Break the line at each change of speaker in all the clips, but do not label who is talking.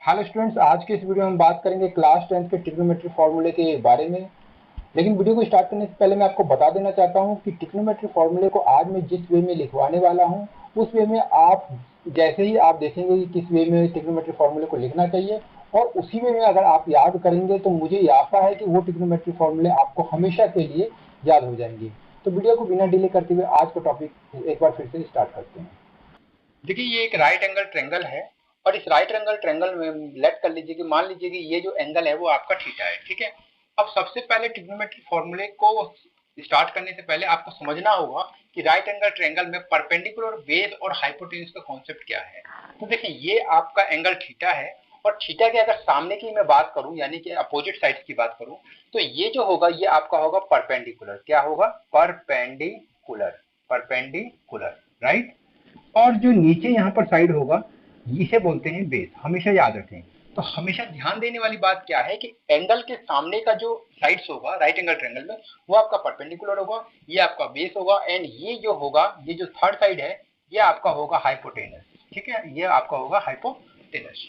Hello students, आज के इस वीडियो में हम बात करेंगे क्लास 10th के ट्रिग्नोमेट्री फॉर्मूले के बारे में। लेकिन वीडियो को स्टार्ट करने से पहले मैं आपको बता देना चाहता हूं कि ट्रिग्नोमेट्री फॉर्मूले को आज मैं जिस वे में लिखवाने वाला हूं, उस वे में आप जैसे ही आप देखेंगे कि किस वे में ट्रिग्नोमेट्री फॉर्मूले को लिखना चाहिए और उसी वे में अगर आप याद करेंगे तो मुझे आशा है कि वो ट्रिग्नोमेट्री फॉर्मूले आपको हमेशा के लिए याद हो जाएंगे। तो वीडियो को बिना डिले करते हुए आज का टॉपिक एक बार फिर से स्टार्ट करते हैं। देखिए, ये एक राइट एंगल ट्रायंगल है और इस राइट एंगल ट्रायंगल में लेट कर लीजिए कि मान लीजिए कि ये जो एंगल है वो आपका थीटा है, ठीक है। अब सबसे पहले ट्रिग्नोमेट्री फॉर्मूले को स्टार्ट करने से पहले आपको समझना होगा कि राइट एंगल ट्रायंगल में परपेंडिकुलर बेस और हाइपोटेन्यूज का कॉन्सेप्ट क्या है। तो देखिए, ये आपका एंगल थीटा है और थीटा के अगर सामने की मैं बात करूं यानी कि अपोजिट साइड की बात करूं तो ये जो होगा ये आपका होगा परपेंडिकुलर। क्या होगा? Perpendicular, right. और जो नीचे यहाँ पर साइड होगा इसे बोलते हैं बेस। हमेशा याद रखें। तो हमेशा ध्यान देने वाली बात क्या है कि एंगल के सामने का जो साइड्स होगा राइट एंगल ट्रायंगल में वो आपका परपेंडिकुलर होगा, ये आपका बेस होगा एंड ये जो होगा ये जो थर्ड साइड है ये आपका होगा हाइपोटेनस, ठीक है। ये आपका होगा हाइपोटेनस,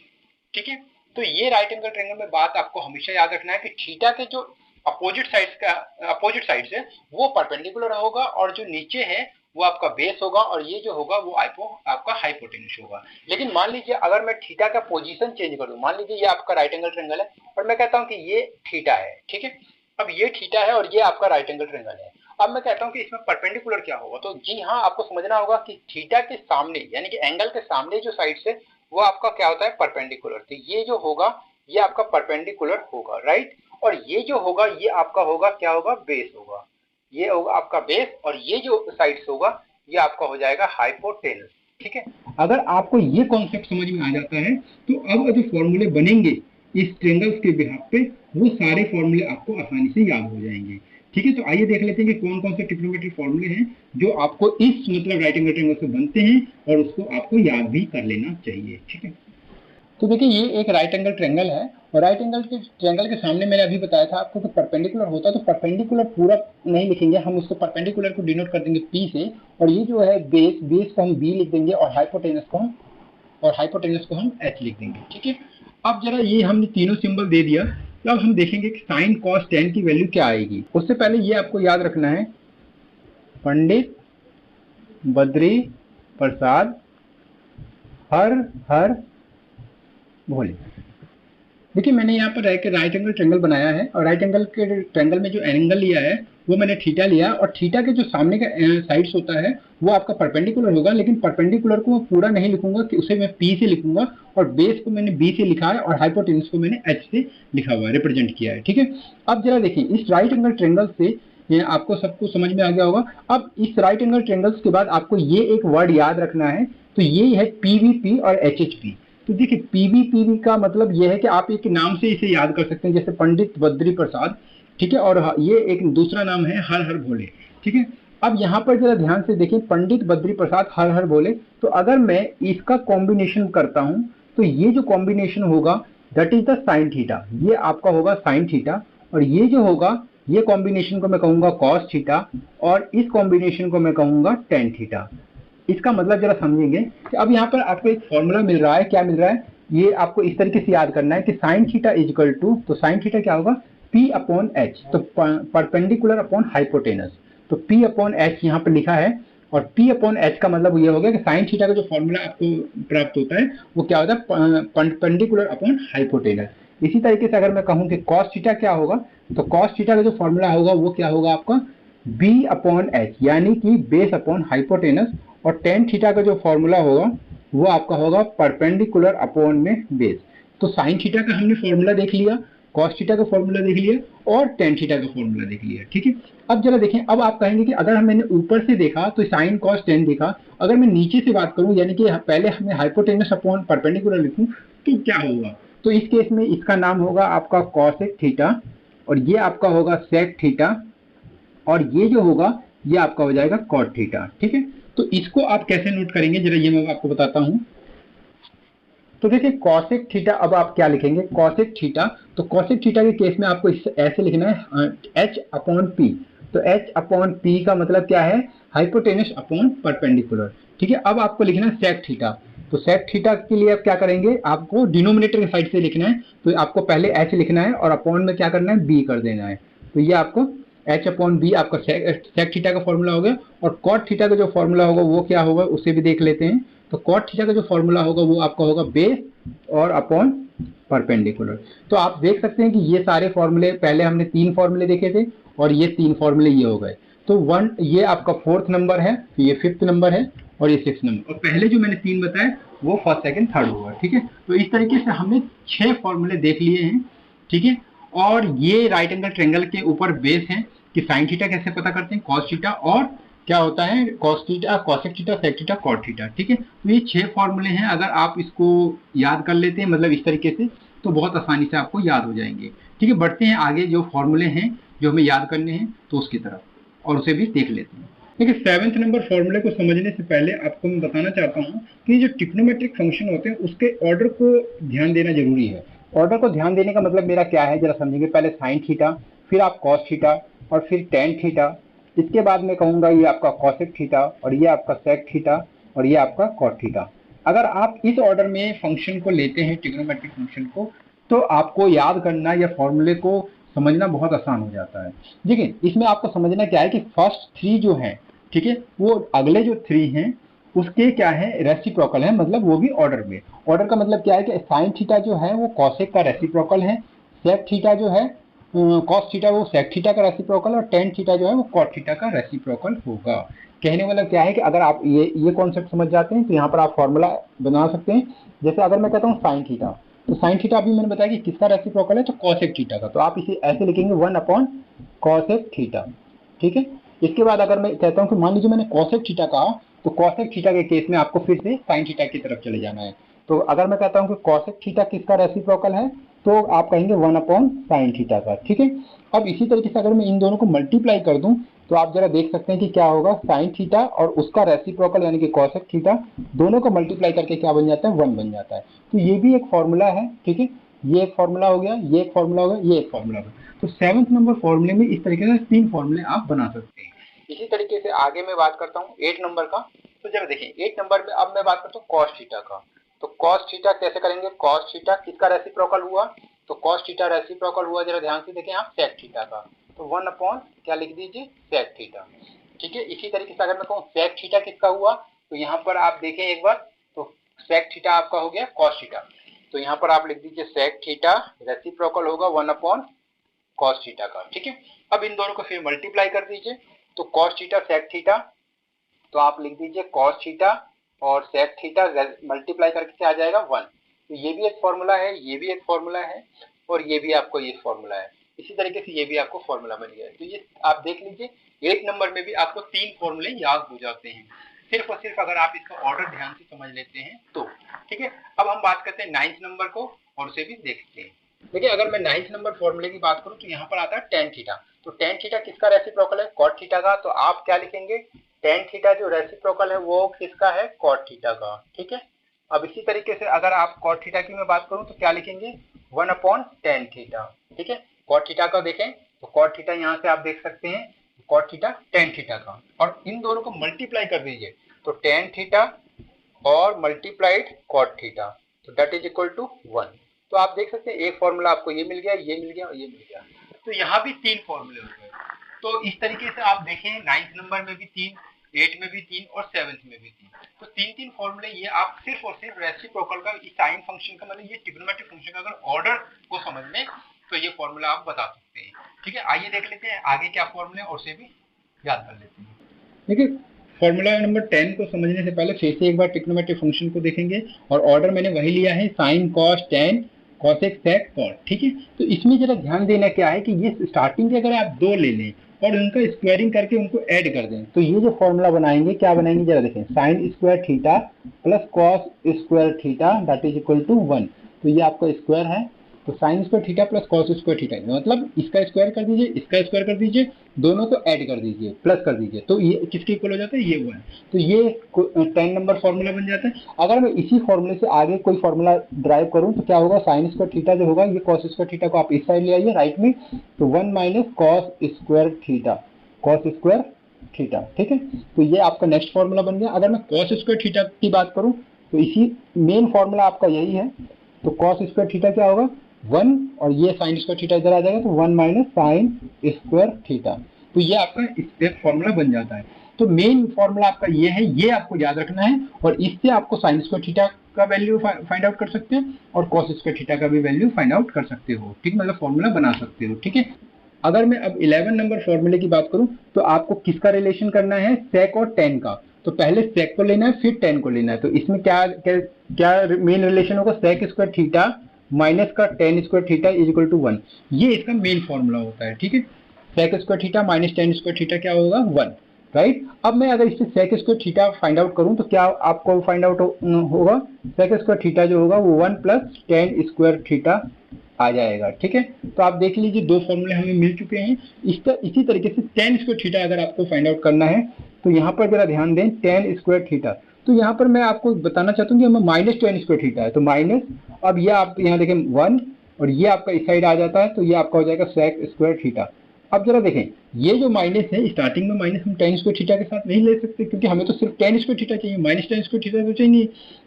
ठीक है। तो ये राइट एंगल ट्रायंगल में बात आपको हमेशा याद रखना है कि थीटा के जो अपोजिट साइड्स है वो परपेंडिकुलर होगा और जो नीचे है वो आपका बेस होगा और ये जो होगा वो आपका हाइपोटेन्यूज होगा। लेकिन मान लीजिए अगर मैं थीटा का पोजीशन चेंज कर दूं, मान लीजिए ये आपका राइट एंगल ट्रायंगल है और मैं कहता हूं कि ये थीटा है, ठीक है। अब ये थीटा है और ये आपका राइट एंगल ट्रायंगल है। अब मैं कहता हूं कि इसमें परपेंडिकुलर क्या होगा, तो जी हाँ, आपको समझना होगा कि थीटा के सामने यानी कि एंगल के सामने जो साइड है वो आपका क्या होता है? परपेंडिकुलर। तो ये जो होगा ये आपका परपेंडिकुलर होगा, राइट। और ये जो होगा ये आपका होगा क्या होगा? बेस होगा। ये होगा आपका बेस और ये जो साइड्स होगा ये आपका हो जाएगा हाइपोटेनस, ठीक है। अगर आपको ये कॉन्सेप्ट समझ में आ जाता है तो अब जो फॉर्मूले बनेंगे इस ट्रायंगल्स के बिहाफ पे वो सारे फॉर्मूले आपको आसानी से याद हो जाएंगे, ठीक है। तो आइए देख लेते हैं कि कौन कौन से ट्रिग्नोमेट्री फॉर्मूले हैं जो आपको इस मतलब राइट एंगल ट्रायंगल से बनते हैं और उसको आपको याद भी कर लेना चाहिए, ठीक है। तो देखिए, ये एक राइट एंगल ट्रायंगल है और राइट एंगल के ट्रायंगल के सामने मैंने अभी बताया था आपको कि परपेंडिकुलर होता है। तो परपेंडिकुलर पूरा नहीं लिखेंगे हम, उसको परपेंडिकुलर को डिनोट कर देंगे P से और ये जो है बेस को हम B लिख देंगे और हाइपोटेनस को हम H लिख देंगे, ठीक है। अब जरा ये हमने तीनों सिंबल दे दिया तो अब हम देखेंगे कि साइन कॉस टेन की वैल्यू क्या आएगी। उससे पहले ये आपको याद रखना है, पंडित बद्री प्रसाद हर हर भोले। देखिए, मैंने यहाँ पर राइट एंगल ट्रायंगल बनाया है और राइट एंगल के ट्रायंगल में जो एंगल लिया है वो मैंने थीटा लिया और थीटा के जो सामने का साइड्स होता है वो आपका परपेंडिकुलर होगा। लेकिन परपेंडिकुलर को मैं पूरा नहीं लिखूंगा कि उसे मैं P से लिखूंगा और बेस को मैंने B से लिखा है और हाइपोटेनस को मैंने H से लिखा हुआ है, रिप्रेजेंट किया है, ठीक है। अब जरा देखिए, इस राइट एंगल ट्रायंगल से ये आपको सबको समझ में आ गया होगा। अब इस राइट एंगल ट्रायंगल्स के बाद आपको ये एक वर्ड याद रखना है, तो ये है PVP और HHP। तो देखिए, पीवी का मतलब यह है कि आप एक नाम से इसे याद कर सकते हैं, जैसे पंडित बद्री प्रसाद, ठीक है। और ये एक दूसरा नाम है हर हर भोले, ठीक है। अब यहाँ पर जरा ध्यान से देखें, पंडित बद्री प्रसाद हर हर भोले। तो अगर मैं इसका कॉम्बिनेशन करता हूं तो ये जो कॉम्बिनेशन होगा that is the sine theta. ये आपका होगा साइन थीटा और ये जो होगा ये कॉम्बिनेशन को मैं कहूंगा कॉस थीटा और इस कॉम्बिनेशन को मैं कहूंगा टेन थीटा। इसका मतलब जरा समझेंगे कि अब यहाँ पर आपको एक फॉर्मूला मिल रहा है। क्या मिल रहा है? ये आपको इस तरीके से याद करना है कि sine theta is equal to, तो साइन थीटा क्या होगा? P अपॉन H, तो परपेंडिकुलर अपॉन हाइपोटेनस। तो P अपॉन H यहाँ पर लिखा है और P अपॉन H का मतलब ये हो गया कि साइन थीटा का जो फॉर्मूला आपको प्राप्त होता है वो क्या होता है? Perpendicular upon hypotenuse. इसी तरीके से अगर मैं कहूँ कि कॉस थीटा क्या होगा, तो कॉस थीटा का जो फॉर्मूला होगा वो क्या होगा आपका? B अपॉन H यानी कि बेस अपॉन हाइपोटेनस और टेन थीटा का जो फॉर्मूला होगा वो आपका होगा परपेंडिकुलर अपॉन में बेस। तो साइन थीटा का हमने फॉर्मूला देख लिया, कॉस थीटा का फॉर्मूला देख लिया और टेन थीटा का फॉर्मूला देख लिया, ठीक है। अब जरा देखें, अब आप कहेंगे कि अगर मैंने ऊपर से देखा तो साइन कॉस टेन देखा, अगर मैं नीचे से बात करूं यानी कि पहले हमें हाइपोटेनस अपॉन परपेंडिकुलर लिखूं तो क्या होगा? तो इस केस में इसका नाम होगा आपका कॉसेक थीटा और ये आपका होगा सेक थीटा और ये जो होगा ये आपका हो जाएगा कॉट थीटा, ठीक है। तो इसको आप कैसे नोट करेंगे जरा ये मैं आपको बताता हूं। तो देखिए, कॉसेक थीटा, अब आप क्या लिखेंगे? कॉसेक थीटा, तो कॉसेक थीटा के केस में आपको ऐसे लिखना है H अपॉन P। तो H अपॉन P का मतलब क्या है? हाइपोटेनस अपॉन परपेंडिकुलर, ठीक है। अब आपको लिखना है सेक थीटा। तो सेक थीटा के लिए आप क्या करेंगे, आपको डिनोमिनेटर की साइड से लिखना है, तो आपको पहले एच लिखना है और अपॉन में क्या करना है, बी कर देना है। तो ये आपको एच अपॉन बी आपका सेक थीटा का फॉर्मूला हो गया। और कॉट थीटा का जो फॉर्मूला होगा वो क्या होगा, उसे भी देख लेते हैं। तो कॉट थीटा का जो फॉर्मूला होगा वो आपका होगा बेस और अपॉन परपेंडिकुलर। तो आप देख सकते हैं कि ये सारे फॉर्मूले, पहले हमने 3 फॉर्मूले देखे थे और ये 3 फॉर्मूले ये हो गए। तो वन ये आपका 4th नंबर है, तो ये 5th नंबर है और ये 6th नंबर, और पहले जो मैंने 3 बताए वो फर्स्ट सेकंड थर्ड होगा। ठीक है, तो इस तरीके से हमने 6 फॉर्मूले देख लिए हैं। ठीक है, और ये राइट एंगल ट्रायंगल के ऊपर बेस है कि साइन थीटा कैसे पता करते हैं, कॉस थीटा और क्या होता है cos theta, cosec theta, sec theta, cot theta. ठीक है, तो ये 6 फॉर्मूले हैं। अगर आप इसको याद कर लेते हैं मतलब इस तरीके से, तो बहुत आसानी से आपको याद हो जाएंगे। ठीक है, बढ़ते हैं आगे जो फॉर्मूले हैं जो हमें याद करने हैं तो उसकी तरफ, और उसे भी देख लेते हैं। देखिए 7th नंबर फॉर्मूले को समझने से पहले आपको मैं बताना चाहता हूँ कि जो ट्रिग्नोमेट्रिक फंक्शन होते हैं उसके ऑर्डर को ध्यान देना जरूरी है। ऑर्डर को ध्यान देने का मतलब मेरा क्या है, जरा समझेंगे। पहले साइन थीटा, फिर आप कॉस थीटा, और फिर टेन थीटा, इसके बाद मैं कहूँगा ये आपका कॉसेक थीटा, और ये आपका सेक थीटा, और ये आपका कॉट थीटा। अगर आप इस ऑर्डर में फंक्शन को लेते हैं ट्रिग्नोमेट्रिक फंक्शन को, तो आपको याद करना या फॉर्मूले को समझना बहुत आसान हो जाता है। देखिए इसमें आपको समझना क्या है कि फर्स्ट 3 जो हैं, ठीक है, वो अगले जो 3 हैं उसके क्या है, रेसिप्रोकल है, मतलब वो भी ऑर्डर में। ऑर्डर का मतलब क्या है कि साइन थीटा जो है वो कॉसेक का रेसिप्रोकल है, सेक थीटा जो है कॉस थीटा वो सेक थीटा का रेसिप्रोकल, और टेन थीटा जो है वो कॉट थीटा का रेसिप्रोकल होगा। कहने वाला क्या है कि अगर आप ये कॉन्सेप्ट समझ जाते हैं तो यहाँ पर आप फॉर्मूला बना सकते हैं। जैसे अगर मैं कहता हूँ साइन थीटा, तो साइन थीटा अभी मैंने बताया कि किसका रेसिप्रोकल है, तो कॉसेक थीटा का, तो आप इसे ऐसे लिखेंगे 1 अपॉन कॉसेक थीटा। ठीक है, इसके बाद अगर मैं कहता हूँ कि मान लीजिए मैंने कॉसेक थीटा कहा, तो कॉसेक थीटा के केस में आपको फिर से साइन थीटा की तरफ चले जाना है। तो अगर मैं कहता हूँ कि कॉसेक थीटा किसका रेसिप्रोकल है, तो आप कहेंगे 1 अपॉन साइन थीटा का। ठीक है, अब इसी तरीके से अगर मैं इन दोनों को मल्टीप्लाई कर दूं तो आप जरा देख सकते हैं कि क्या होगा, साइन थीटा और उसका रेसिप्रोकल यानी कि कॉसेक थीटा, दोनों को मल्टीप्लाई करके क्या बन जाता है, 1 बन जाता है। तो ये भी एक फॉर्मूला है। ठीक है, ये एक फॉर्मूला हो गया, ये एक फॉर्मूला हो गया, ये एक फॉर्मूला हो गया। तो 7th नंबर फॉर्मूले में इस तरीके से 3 फॉर्मूले आप बना सकते हैं। इसी तरीके से आगे मैं बात करता हूँ 8 नंबर का। तो जरा देखिए 8 नंबर में अब मैं बात करता हूँ कॉस थीटा का। तो कॉस थीटा कैसे करेंगे, कॉस थीटा किसका रेसिप्रोकल हुआ, तो कॉस थीटा रेसिप्रोकल हुआ, जरा ध्यान से देखें आप, सेक थीटा का। तो 1 अपॉन क्या लिख दीजिए, सेक थीटा। ठीक है, इसी तरीके से अगर मैं कहूँ सेक थीटा किसका हुआ, तो यहाँ पर आप देखें एक बार, तो सेक थीटा आपका हो गया कॉस थीटा, तो यहाँ पर आप लिख दीजिए सेक थीटा रेसिप्रोकल होगा 1 अपॉन कॉस थीटा का। ठीक है, अब इन दोनों को फिर मल्टीप्लाई कर दीजिए, तो कॉस थीटा सेक थीटा, तो आप लिख दीजिए कॉस थीटा और सेक थीटा मल्टीप्लाई करके क्या आ जाएगा 1। तो ये भी एक फॉर्मूला है, ये भी एक फॉर्मूला है, और ये भी आपको ये फॉर्मूला है। इसी तरीके से ये भी आपको फॉर्मूला मिल गया है। तो ये आप देख लीजिए 8 नंबर में भी आपको 3 फॉर्मूले याद हो जाते हैं, सिर्फ और सिर्फ अगर आप इसका ऑर्डर ध्यान से समझ लेते हैं तो। ठीक है, अब हम बात करते हैं 9th नंबर को और उसे भी देखते हैं। देखिए अगर मैं 9th नंबर फॉर्मूले की बात करूं तो यहाँ पर आता है टेन थीटा। तो टेन थीटा किसका रेसिप्रोकल है, कॉट थीटा का। तो आप क्या लिखेंगे, टेन थीटा जो रेसिप्रोकल है वो किसका है, कॉट थीटा का। ठीक है, अब इसी तरीके से अगर आप कॉट थीटा की मैं बात करूं तो क्या लिखेंगे, 1 अपॉन टेन थीटा। ठीक है, कॉट थीटा का देखें तो कॉट थीटा यहाँ से आप देख सकते हैं, कॉट थीटा टेन थीटा का, और इन दोनों को मल्टीप्लाई कर दीजिए, तो टेन थीटा और मल्टीप्लाइड कॉट थीटा, तो दैट इज इक्वल टू 1। तो आप देख सकते हैं एक फॉर्मूला आपको ये मिल गया, ये मिल गया और ये मिल गया। तो यहाँ भी 3 फॉर्मूले हो गए। तो इस तरीके से आप देखें 9th नंबर में भी 3, 8 में भी 3 और 7th में भी 3। तो 3 फॉर्मूले ये आप सिर्फ और सिर्फ रेसिप्रोकल का, इस साइन फंक्शन का, मतलब ये ट्रिग्नोमेट्रिक फंक्शन का अगर ऑर्डर को समझ लें तो ये फॉर्मूला आप बता सकते हैं। ठीक है, आइए देख लेते हैं आगे क्या फॉर्मूले और उसे भी याद कर लेते हैं। देखिए फॉर्मूला नंबर 10 को समझने से पहले फिर से एक बार ट्रिग्नोमेट्रिक फंक्शन को देखेंगे, और ऑर्डर मैंने वही लिया है, sine cos tan cosec sec cot. ठीक है, तो इसमें जरा ध्यान देना क्या है कि ये स्टार्टिंग के अगर आप 2 ले लें और उनका स्क्वायरिंग करके उनको ऐड कर दें, तो ये जो फॉर्मूला बनाएंगे क्या बनाएंगे, जरा देखें, sine square theta plus cos square theta that is equal to 1। तो ये आपका स्क्वायर है, तो sine square theta plus cos square theta, मतलब इसका स्क्वायर कर दीजिए, इसका स्क्वायर कर दीजिए, दोनों को ऐड कर दीजिए, प्लस कर दीजिए, तो ये किसके इक्वल हो जाता है, ये 1। तो ये 10 नंबर फॉर्मूला बन जाता है। अगर मैं इसी फॉर्मूले से आगे कोई फॉर्मूला ड्राइव करूं तो क्या होगा, साइन स्क्वायर थीटा जो होगा, ये कॉस स्क्वायर थीटा को आप इस साइड ले आइए राइट में, तो 1 minus cos square theta, cos square theta. ठीक है, तो ये आपका नेक्स्ट फॉर्मूला बन गया। अगर मैं कॉस स्क्वायर थीटा की बात करूं तो इसी मेन फॉर्मूला आपका यही है। तो कॉस स्क्वायर थीटा क्या होगा 1, और ये साइन स्क्वायर थीटा इधर आ जाएगा तो 1 माइनस साइन स्क्वायर थीटा। तो ये आपका एक फॉर्मूला बन जाता है। तो मेन फॉर्मूला आपका ये है, ये आपको याद रखना है, और इससे आपको साइन स्क्वायर थीटा का वैल्यू फाइंड आउट कर सकते हैं और कॉस स्क्वायर थीटा का भी वैल्यू फाइंड आउट कर सकते हो, ठीक, मतलब फॉर्मूला बना सकते हो, ठीक है। अगर मैं अब 11 नंबर फॉर्मूले की बात करूं तो आपको किसका रिलेशन करना है, सेक और टेन का। तो पहले सेक को लेना है फिर टेन को लेना है। तो इसमें क्या क्या, क्या मेन रिलेशन होगा, सेक स्क्वायर थीटा माइनस का tan square theta is equal to 1, ये इसका मेन फॉर्मूला होता है, ठीक है। Sec square theta minus tan square theta क्या होगा 1, राइट। अब मैं अगर इससे sec square theta find out करूं तो क्या आपको फाइंड आउट होगा, सेक स्क्वायर थीटा जो होगा वो 1 प्लस टेन स्क्वायर थीटा आ जाएगा, ठीक है। तो आप देख लीजिए दो फॉर्मूले हमें मिल चुके हैं। इसी तरीके से टेन स्क्वायर थीटा अगर आपको फाइंड आउट करना है तो यहाँ पर जरा ध्यान दें, टेन स्क्वायर थीटा, तो यहाँ पर मैं आपको बताना चाहता हूँ कि हमें माइनस टेन स्क्वायर थीटा है तो माइनस, अब ये आप यहाँ देखें 1 और ये आपका इस साइड आ जाता है तो ये आपका हो जाएगा सेक स्क्वायर थीटा। अब जरा देखें ये जो माइनस है, स्टार्टिंग में माइनस हम टेन स्क्वायर थीटा के साथ नहीं ले सकते क्योंकि हमें तो सिर्फ टेन स्क्वायर थीटा चाहिए, माइनस टेन स्क्वायर थीटा तो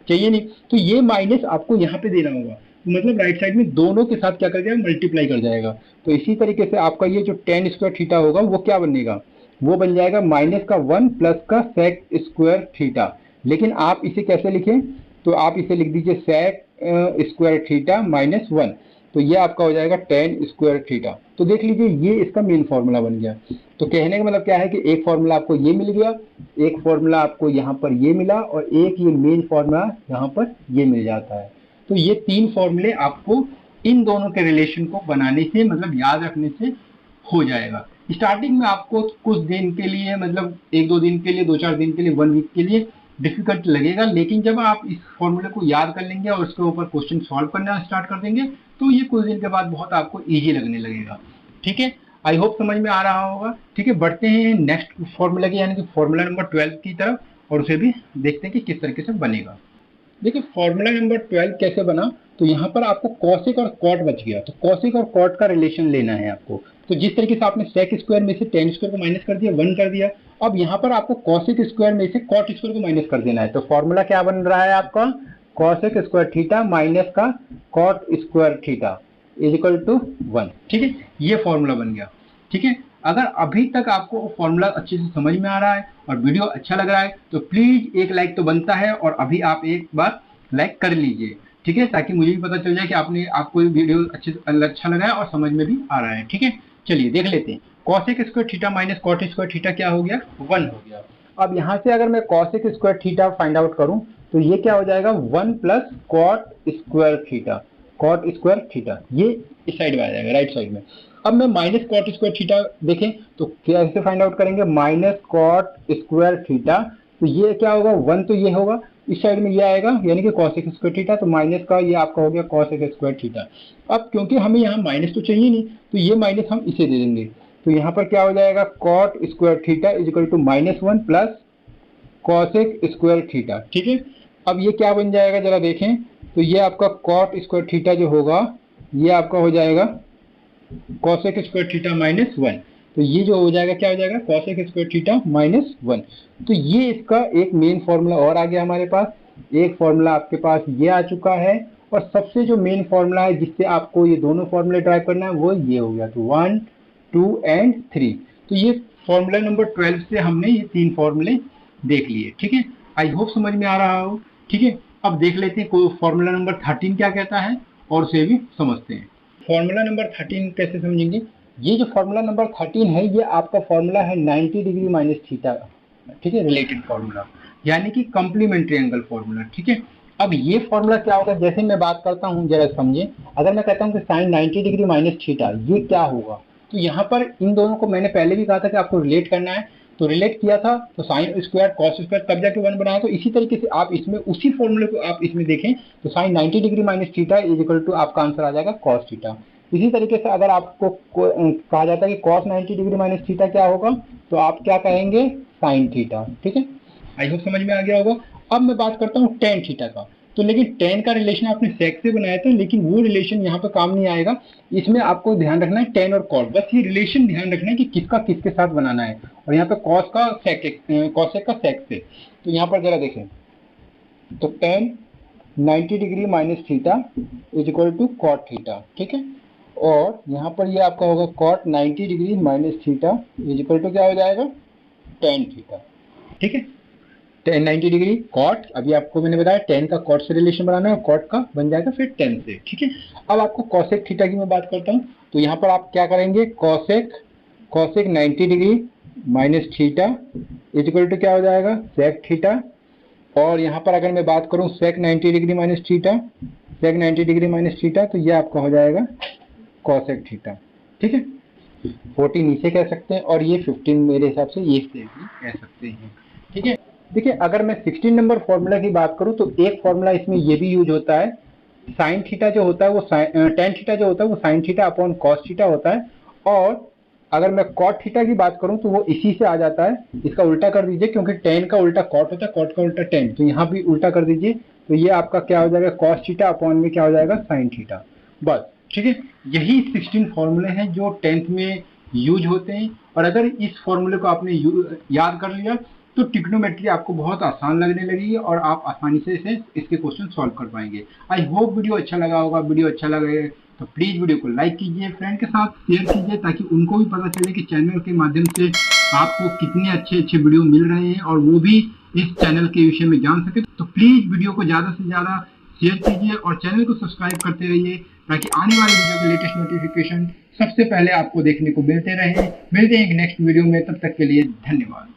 चाहिए नहीं। तो ये माइनस आपको यहाँ पे देना होगा, मतलब राइट साइड में दोनों के साथ क्या कर जाएगा, मल्टीप्लाई कर जाएगा। तो इसी तरीके से आपका ये जो टेन स्क्वायर थीटा होगा वो क्या बनेगा, वो बन जाएगा माइनस का 1 प्लस का सेक स्क्वायर थीटा। लेकिन आप इसे कैसे लिखें, तो आप इसे लिख दीजिए सेक स्क्वायर थीटा माइनस 1, तो ये आपका हो जाएगा टेन स्क्वायर थीटा। तो देख लीजिए ये इसका मेन फॉर्मूला बन गया। तो कहने का मतलब क्या है कि एक फॉर्मूला आपको ये मिल गया, एक फॉर्मूला आपको यहाँ पर ये मिला, और एक ये मेन फॉर्मूला यहाँ पर ये मिल जाता है। तो ये तीन फॉर्मूले आपको इन दोनों के रिलेशन को बनाने से, मतलब याद रखने से हो जाएगा। स्टार्टिंग में आपको कुछ दिन के लिए, मतलब एक दो दिन के लिए, दो चार दिन के लिए, 1 वीक के लिए डिफिकल्ट लगेगा, लेकिन जब आप इस फॉर्मूले को याद कर लेंगे और उसके ऊपर क्वेश्चन सॉल्व करना स्टार्ट कर देंगे तो ये कुछ दिन के बाद बहुत आपको इजी लगने लगेगा, ठीक है। आई होप समझ में आ रहा होगा, ठीक है। बढ़ते हैं नेक्स्ट फॉर्मूला की, यानी कि फॉर्मूला नंबर 12 की तरफ, और उसे भी देखते हैं कि किस तरीके से बनेगा। देखिए फॉर्मूला नंबर 12 कैसे बना, तो यहाँ पर आपको कॉसिक और कॉट बच गया, तो कॉसिक और कॉट का रिलेशन लेना है आपको। तो जिस तरीके से आपने सेक स्क्वायर में से टेन स्क्वायर को माइनस कर दिया, 1 कर दिया, अब यहाँ पर आपको कॉसिक स्क्वायर में से कॉट स्क्वायर को माइनस कर देना है। तो फॉर्मूला क्या बन रहा है आपका, कॉसिक स्क्वायर थीटा माइनस का cot square theta is equal to 1, ठीक है। ये फॉर्मूला बन गया, ठीक है। अगर अभी तक आपको फॉर्मूला अच्छे से समझ में आ रहा है और वीडियो अच्छा लग रहा है तो प्लीज एक लाइक तो बनता है, और अभी आप एक बार लाइक कर लीजिए, ठीक है, ताकि मुझे भी पता चल जाए कि आपको वीडियो अच्छा लगा है और समझ में भी आ रहा है, ठीक है। चलिए देख लेते हैं, cosec square theta minus cot square theta क्या हो गया, 1 हो गया। अब यहाँ से अगर मैं cosec square theta find out करूं तो ये क्या हो जाएगा, 1 plus cot square theta, cot square theta, ये इस साइड में आ जाएगा, राइट साइड में। अब मैं माइनस कॉट स्क्वायर थीटा देखें तो कैसे फाइंड आउट करेंगे, माइनस कॉट स्क्वायर थीटा, तो ये क्या होगा 1, तो ये होगा इस साइड में ये आएगा, यानी कि कॉसेक स्क्वायर थीटा, तो माइनस का ये आपका हो गया कॉसेक स्क्वायर थीटा। अब क्योंकि हमें यहाँ माइनस तो चाहिए नहीं तो ये माइनस हम इसे दे देंगे, तो यहाँ पर क्या हो जाएगा, cot square theta is equal to -1 plus cosec square theta, ठीक है। अब ये क्या बन जाएगा जरा देखें, तो ये आपका कॉट स्क्वायर थीटा जो होगा ये आपका हो जाएगा कॉसेक स्क्वायर थीटा -1, तो ये जो हो जाएगा क्या हो जाएगा, कॉसेक स्क्वायर थीटा -1। तो ये इसका एक मेन फॉर्मूला और आ गया हमारे पास, एक फॉर्मूला आपके पास ये आ चुका है, और सबसे जो मेन फॉर्मूला है जिससे आपको ये दोनों फॉर्मूले ड्राइव करना है वो ये हो गया, तो 1, 2 एंड 3। तो ये फॉर्मूला नंबर 12 से हमने ये 3 फॉर्मूले देख लिए, ठीक है। आई होप समझ में आ रहा हो, ठीक है। अब देख लेते हैं फॉर्मूला नंबर 13 क्या कहता है और उसे भी समझते हैं। फॉर्मूला नंबर 13 कैसे समझेंगे, ये जो फॉर्मूला नंबर 13 है ये आपका फॉर्मूला है 90 डिग्री माइनस थीटा, ठीक है, रिलेटेड फॉर्मूला, यानी कि कॉम्प्लीमेंट्री एंगल फॉर्मूला, ठीक है। अब ये फॉर्मूला क्या होगा, जैसे मैं बात करता हूँ जरा समझे, अगर मैं कहता हूँ कि साइन 90 डिग्री माइनस थीटा ये क्या होगा, तो यहाँ पर इन दोनों को मैंने पहले भी कहा था कि आपको रिलेट करना है, तो रिलेट किया था, तो साइन स्क्वायर कॉस स्क्वायर तब जाके 1 बनाया। तो इसी तरीके से आप इसमें उसी फॉर्मूले को आप इसमें देखें तो sine 90 degree minus theta is equal to आपका आंसर आ जाएगा कॉस थीटा। इसी तरीके से अगर आपको कहा जाता है कि कॉस 90 डिग्री माइनस थीटा क्या होगा, तो आप क्या कहेंगे, साइन थीटा, ठीक है। आई होप समझ में आ गया होगा। अब मैं बात करता हूँ टेन थीटा का, तो लेकिन टेन का रिलेशन आपने सेक से बनाया था, लेकिन वो रिलेशन यहाँ पर काम नहीं आएगा। इसमें आपको ध्यान रखना है टेन और कॉट, बस ये रिलेशन ध्यान रखना है कि किसका किसके साथ बनाना है, और यहाँ पे कॉस का सेक, कॉसेक का सेक से। तो यहाँ पर जरा देखें, तो tan 90 degree minus theta is equal to cot theta, ठीक है। और यहाँ पर ये आपका होगा cot 90 degree minus theta is equal to क्या हो जाएगा, tan थीटा, ठीक है। tan 90 डिग्री कॉट, अभी आपको मैंने बताया tan का कॉट से रिलेशन बनाना है और कॉट का बन जाएगा फिर tan से, ठीक है। अब आपको कॉसेक थीटा की मैं बात करता हूँ, तो यहाँ पर आप क्या करेंगे, cosec 90 degree minus theta is equal to क्या हो जाएगा, सेक थीटा। और यहाँ पर अगर मैं बात करूँ सेक 90 डिग्री माइनस थीटा, सेक 90 डिग्री माइनस थीटा, तो ये आपका हो जाएगा कॉसेक थीटा, ठीक है। 40 नीचे कह सकते हैं और ये 15 मेरे हिसाब से ये भी कह सकते हैं, ठीक है। देखिए अगर मैं 16 नंबर फॉर्मूला की बात करूं तो एक फॉर्मूला इसमें ये भी यूज होता है, साइन थीटा जो होता है वो टेन थीटा जो होता है वो sine theta upon cos theta होता है। और अगर मैं कॉट थीटा की बात करूं तो वो इसी से आ जाता है, इसका उल्टा कर दीजिए क्योंकि टेन का उल्टा कॉट होता है, कॉट का उल्टा टेन, तो यहाँ भी उल्टा कर दीजिए, तो ये आपका क्या हो जाएगा, कॉस थीटा अपॉन में क्या हो जाएगा, साइन थीटा, बस, ठीक है। यही 16 फॉर्मूले हैं जो 10th में यूज होते हैं। और अगर इस फॉर्मूले को आपने याद कर लिया तो ट्रिग्नोमेट्री आपको बहुत आसान लगने लगेगी और आप आसानी से इसके क्वेश्चन सॉल्व कर पाएंगे। आई होप वीडियो अच्छा लगा होगा। वीडियो अच्छा लगे तो प्लीज वीडियो को लाइक कीजिए, फ्रेंड के साथ शेयर कीजिए ताकि उनको भी पता चले कि चैनल के माध्यम से आपको कितने अच्छे अच्छे वीडियो मिल रहे हैं और वो भी इस चैनल के विषय में जान सके। तो प्लीज वीडियो को ज्यादा से ज्यादा शेयर कीजिए और चैनल को सब्सक्राइब करते रहिए ताकि आने वाले वीडियो के लेटेस्ट नोटिफिकेशन सबसे पहले आपको देखने को मिलते रहे। मिलते हैं एक नेक्स्ट वीडियो में, तब तक के लिए धन्यवाद।